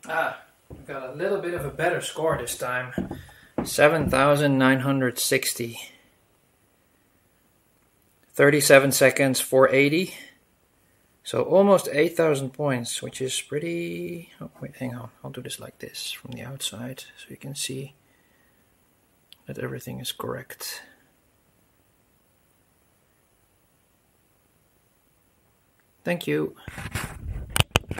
Got a little bit of a better score this time. 7,960. 37 seconds, 480. So almost 8,000 points, which is pretty... Oh, wait, hang on. I'll do this like this from the outside so you can see that everything is correct. Thank you.